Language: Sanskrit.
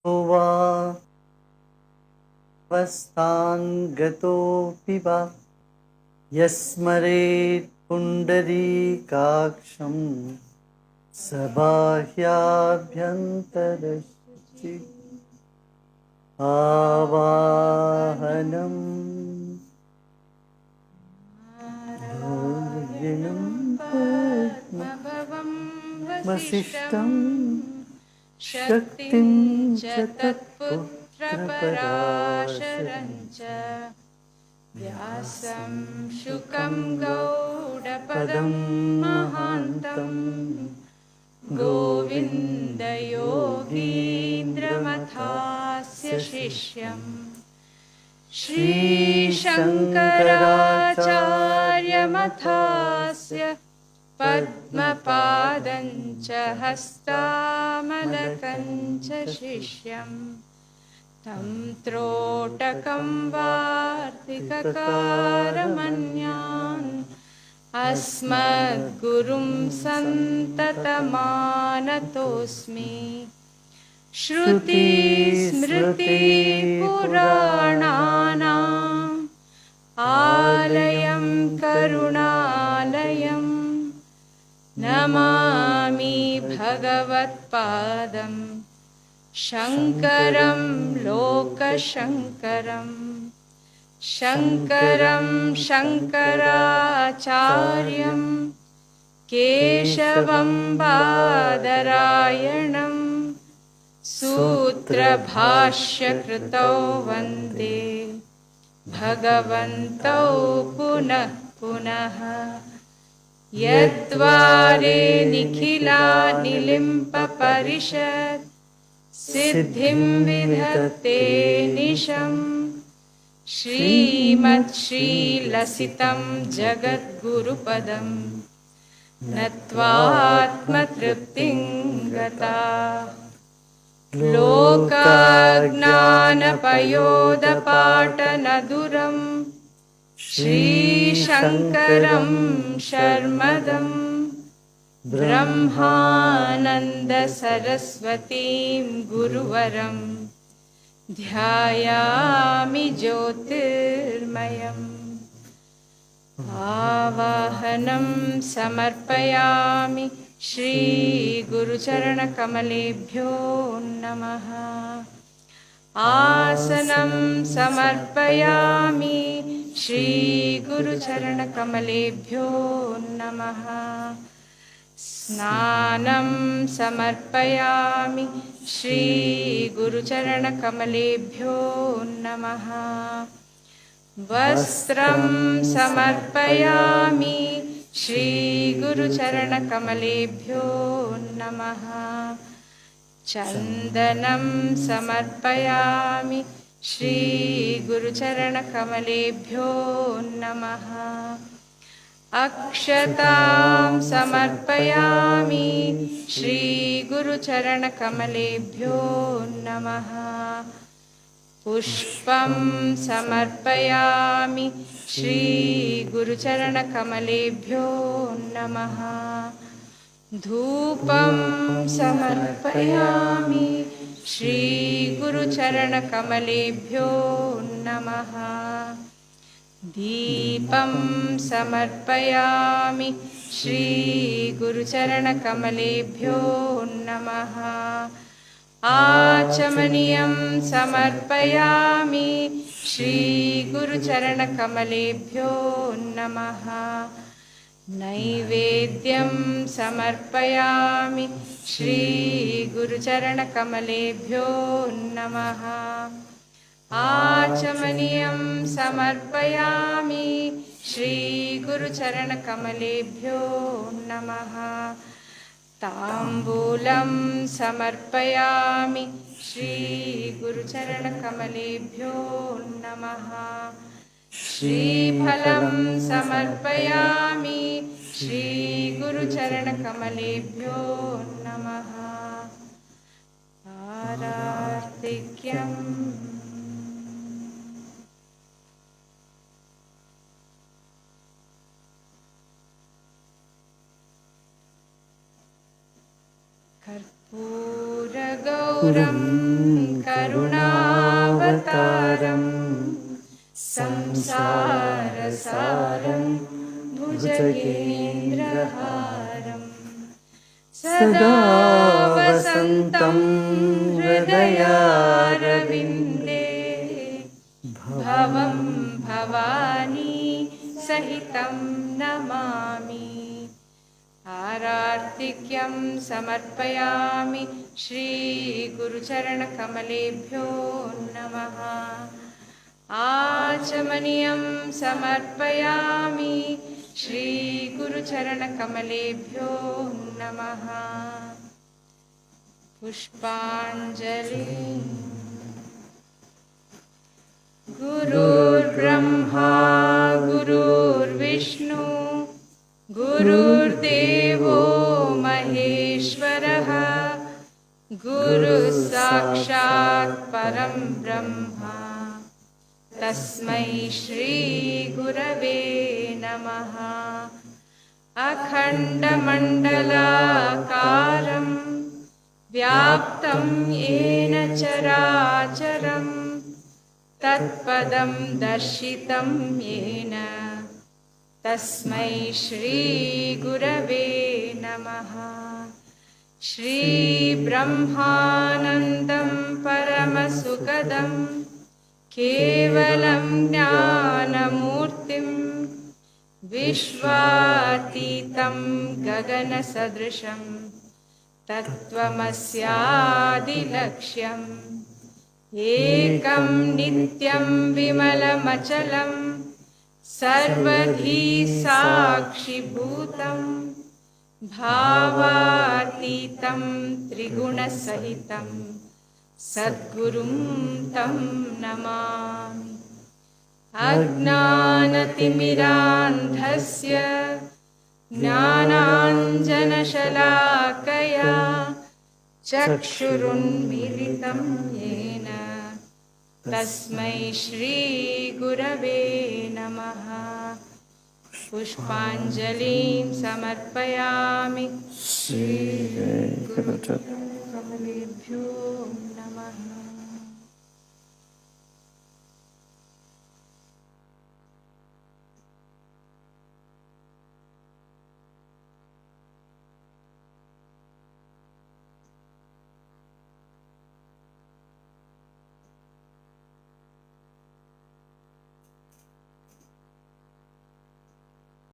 वा वस्थाङ्गतोऽपि वा यस्मरेत् पुण्डरीकाक्षं सबाह्याभ्यन्तरशुचि आवाहनं भोगिनं पद्मभवं वसिष्ठं वसिष्ठं शक्तिं शक्तिं च च तत्पुत्रपराशरं तत्पुत्रपराशरं च व्यासं शुकं शुकं गौडपदं पदं महान्तं महान्तं गोविन्दयोगीन्द्रमथास्य गोविन्दयोगीन्द्रमथास्य शिष्यम् श्रीशङ्कराचार्यमथास्य श्रीशङ्कराचार्यमथास्य पद्मपादं च हस्तामलकं च शिष्यम् तं त्रोटकं वार्तिककारमन्यान् अस्मद्गुरुं सन्ततमानतोऽस्मि श्रुतिस्मृतिपुराणानाम् आलयं करुणालयं नमामि भगवत्पादं शङ्करं लोकशङ्करं शङ्करं शङ्कराचार्यं केशवं बादरायणं सूत्रभाष्यकृतौ वन्दे भगवन्तौ पुनः पुनः यद्वारे निखिलानिलिम्पपरिषत् सिद्धिं विधत्ते निशम् श्रीमत्श्रीलसितं जगद्गुरुपदं नत्वात्मतृप्तिं गता लोकाज्ञानपयोदपाटनदुरं श्रीशङ्करं शर्मदं ब्रह्मानन्दसरस्वतीं गुरुवरं ध्यायामि ज्योतिर्मयम् आवाहनं समर्पयामि श्रीगुरुचरणकमलेभ्यो नमः। आसनं समर्पयामि श्रीगुरुचरणकमलेभ्यो नमः। स्नानं समर्पयामि श्रीगुरुचरणकमलेभ्यो नमः। वस्त्रं समर्पयामि श्रीगुरुचरणकमलेभ्यो नमः। चन्दनं समर्पयामि श्रीगुरुचरणकमलेभ्यो नमः। अक्षतां समर्पयामि श्रीगुरुचरणकमलेभ्यो नमः। पुष्पं समर्पयामि श्रीगुरुचरणकमलेभ्यो नमः। धूपं समर्पयामि श्रीगुरुचरणकमलेभ्यो नमः। दीपं समर्पयामि श्रीगुरुचरणकमलेभ्यो नमः। आचमनीयं समर्पयामि श्रीगुरुचरणकमलेभ्यो नमः। नैवेद्यं समर्पयामि श्रीगुरुचरणकमलेभ्यो नमः। आचमनीयं समर्पयामि श्रीगुरुचरणकमलेभ्यो नमः। ताम्बूलं समर्पयामि श्रीगुरुचरणकमलेभ्यो नमः। श्रीफलं समर्पयामि श्रीगुरुचरणकमलेभ्यो नमः। आरार्तिक्यम् कर्पूरगौरमूर्तिं गुरुं करुणावतारं संसारसारं भुजगेन्द्रहारं सदा वसन्तं हृदयारविन्दे भवं भवानी सहितं नमामि। आरार्तिक्यं समर्पयामि श्रीगुरुचरणकमलेभ्यो नमः। आचमनीयं समर्पयामि श्रीगुरुचरणकमलेभ्यो नमः। पुष्पाञ्जलि। गुरुर्ब्रह्मा गुरुर्विष्णु गुरुर्देवो महेश्वरः गुरुः साक्षात् परं ब्रह्म तस्मै श्री गुरवे नमः। अखण्डमण्डलाकारं व्याप्तं येन चराचरं तत्पदं दर्शितं येन तस्मै श्री गुरवे नमः। श्रीब्रह्मानन्दं परमसुखदं केवलं ज्ञानमूर्तिं विश्वातीतं गगनसदृशं तत्त्वमस्यादिलक्ष्यम् एकं नित्यं विमलमचलं सर्वधी साक्षिभूतं भावातीतं त्रिगुणसहितं सद्गुरुं तं नमामि। अज्ञानतिमिरान्धस्य ज्ञानाञ्जनशलाकया चक्षुरुन्मीलितं येन तस्मै श्रीगुरवे नमः। पुष्पाञ्जलिं समर्पयामि श्रीगुरुचरणकमलेभ्यो